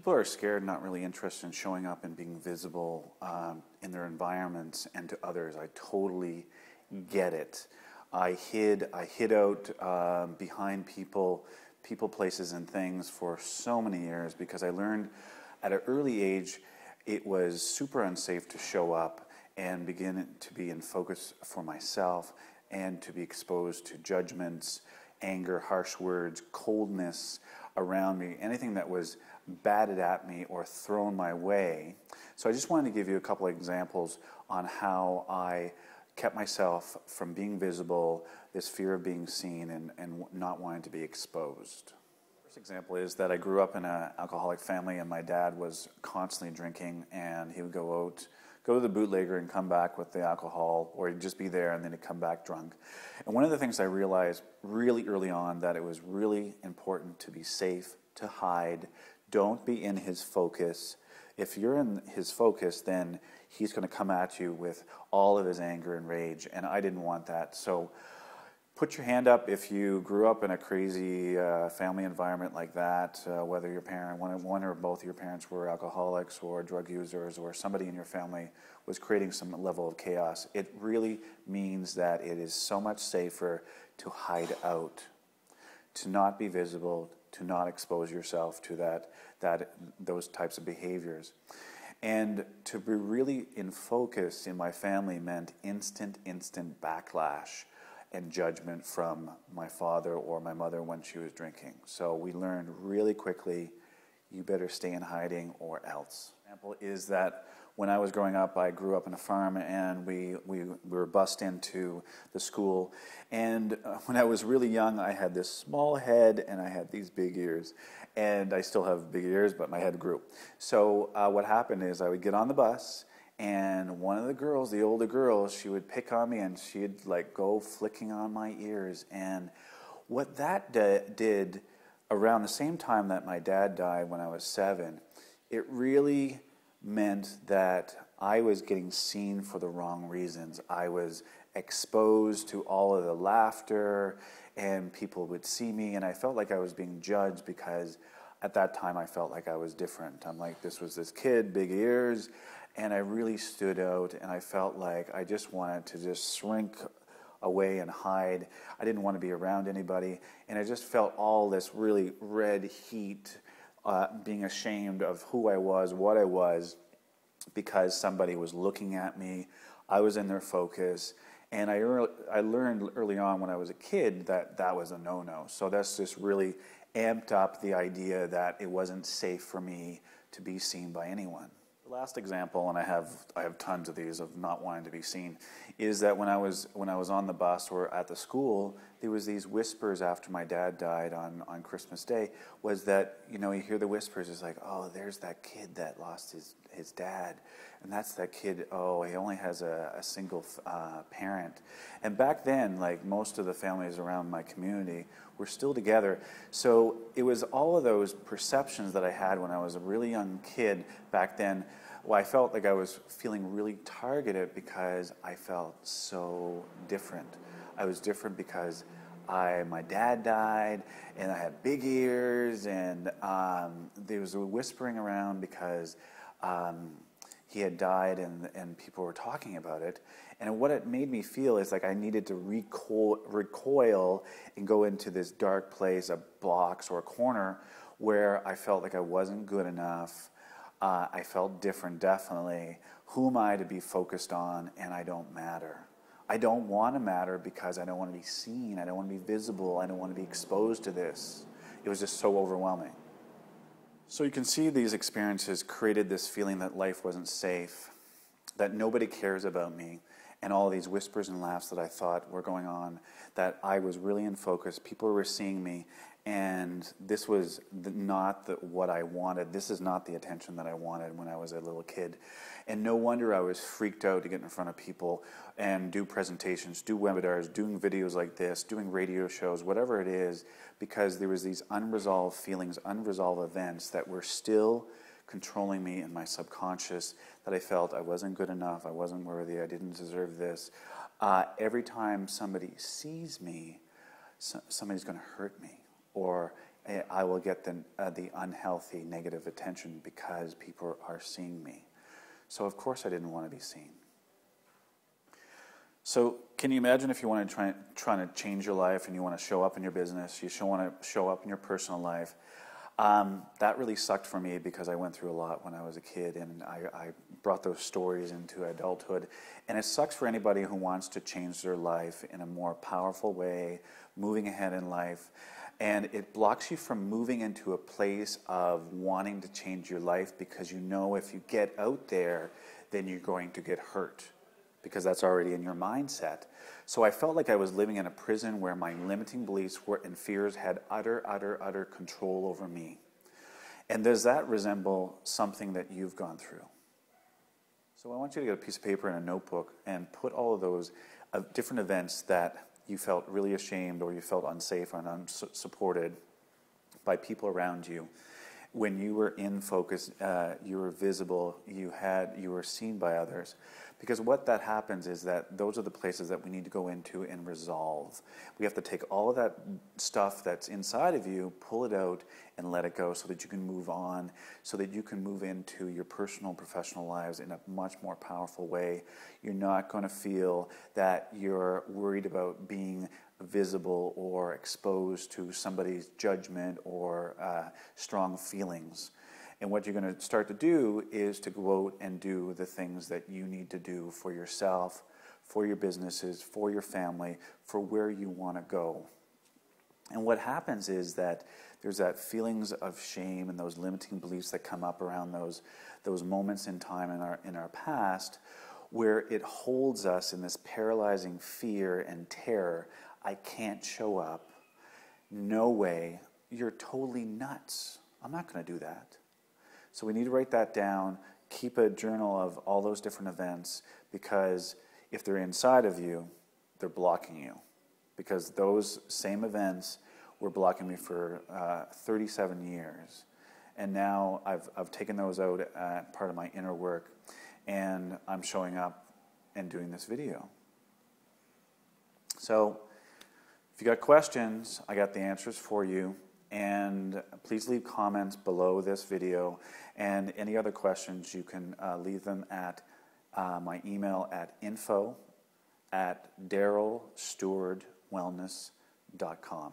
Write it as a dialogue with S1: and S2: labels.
S1: people are scared, not really interested in showing up and being visible in their environments and to others. I totally get it. I hid out behind people, places, and things for so many years because I learned at an early age it was super unsafe to show up and begin to be in focus for myself and to be exposed to judgments, anger, harsh words, coldness around me, anything that was batted at me or thrown my way. So I just wanted to give you a couple of examples on how I kept myself from being visible, this fear of being seen and not wanting to be exposed. First example is that I grew up in an alcoholic family and my dad was constantly drinking and he would go to the bootlegger and come back with the alcohol, or he'd just be there and then he'd come back drunk. And one of the things I realized really early on that it was really important to be safe, to hide. Don't be in his focus. If you're in his focus, then he's going to come at you with all of his anger and rage, and I didn't want that. So put your hand up if you grew up in a crazy family environment like that, whether your parent, one or both of your parents were alcoholics or drug users, or somebody in your family was creating some level of chaos. It really means that it is so much safer to hide out, to not be visible, to not expose yourself to those types of behaviors. And to be really in focus in my family meant instant backlash and judgment from my father or my mother when she was drinking. So we learned really quickly, you better stay in hiding or else. Example is that when I was growing up, I grew up in a farm and we were bused into the school. And when I was really young, I had this small head and I had these big ears. And I still have big ears, but my head grew. So what happened is I would get on the bus and one of the girls, the older girl, she would pick on me and she'd like go flicking on my ears. And what that did around the same time that my dad died when I was 7, it really meant that I was getting seen for the wrong reasons. I was exposed to all of the laughter and people would see me and I felt like I was being judged because at that time I felt like I was different. I'm like, this was this kid, big ears, and I really stood out and I felt like I just wanted to just shrink away and hide. I didn't want to be around anybody and I just felt all this really red heat, being ashamed of who I was, what I was, because somebody was looking at me. I was in their focus. And I learned early on when I was a kid that was a no-no. So that's just really amped up the idea that it wasn't safe for me to be seen by anyone. The last example, and I have tons of these of not wanting to be seen, is that when I was on the bus or at the school, there was these whispers after my dad died on Christmas Day, was that, you hear the whispers, it's like, oh, there's that kid that lost his dad, and that's that kid, oh, he only has a single parent. And back then, like most of the families around my community were still together, so it was all of those perceptions that I had when I was a really young kid back then. Well, I felt like I was feeling really targeted because I felt so different. I was different because my dad died and I had big ears, and there was a whispering around because he had died and people were talking about it. And what it made me feel is like I needed to recoil and go into this dark place, a box or a corner, where I felt like I wasn't good enough. I felt different, definitely. Who am I to be focused on? And I don't matter. I don't want to matter because I don't want to be seen. I don't want to be visible. I don't want to be exposed to this. It was just so overwhelming. So you can see these experiences created this feeling that life wasn't safe, that nobody cares about me, and all these whispers and laughs that I thought were going on, that I was really in focus. People were seeing me, and this was not what I wanted. This is not the attention that I wanted when I was a little kid. And no wonder I was freaked out to get in front of people and do presentations, do webinars, doing videos like this, doing radio shows, whatever it is, because there was these unresolved feelings, unresolved events that were still controlling me in my subconscious, that I felt I wasn't good enough, I wasn't worthy, I didn't deserve this. Every time somebody sees me, somebody's going to hurt me, or I will get the unhealthy, negative attention because people are seeing me. So of course I didn't want to be seen. So can you imagine if you want to trying to change your life and you want to show up in your business, want to show up in your personal life? That really sucked for me because I went through a lot when I was a kid, and I brought those stories into adulthood. And it sucks for anybody who wants to change their life in a more powerful way, moving ahead in life. And it blocks you from moving into a place of wanting to change your life because you know if you get out there, then you're going to get hurt because that's already in your mindset. So I felt like I was living in a prison where my limiting beliefs and fears had utter control over me. And does that resemble something that you've gone through? So I want you to get a piece of paper and a notebook and put all of those different events that you felt really ashamed or you felt unsafe and unsupported by people around you. When you were in focus, you were visible, you were seen by others. Because what that happens is that those are the places that we need to go into and resolve. We have to take all of that stuff that's inside of you, pull it out, and let it go so that you can move on, so that you can move into your personal and professional lives in a much more powerful way. You're not going to feel that you're worried about being visible or exposed to somebody's judgment or strong feelings. And what you're going to start to do is to go out and do the things that you need to do for yourself, for your businesses, for your family, for where you want to go. And what happens is that there's that feelings of shame and those limiting beliefs that come up around those moments in time in our past, where it holds us in this paralyzing fear and terror. I can't show up. No way. You're totally nuts. I'm not going to do that. So we need to write that down, keep a journal of all those different events, because if they're inside of you, they're blocking you. Because those same events were blocking me for 37 years. And now I've taken those out at part of my inner work, and I'm showing up and doing this video. So if you got questions, I got the answers for you. And please leave comments below this video, and any other questions you can leave them at my email at info@darylstewardwellness.com.